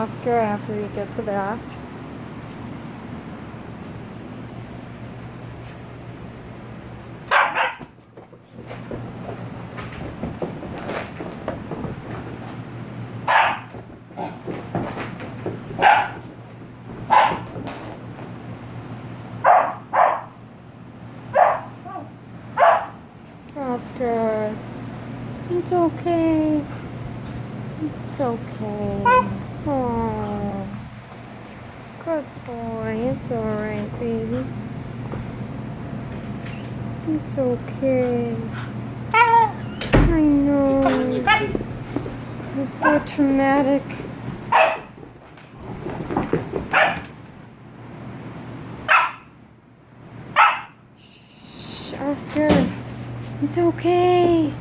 Oscar after he gets a bath. Oscar, it's okay. It's okay. Oh, good boy. It's alright, baby. It's okay. I know. It's so traumatic. Shh, Oscar. It's okay.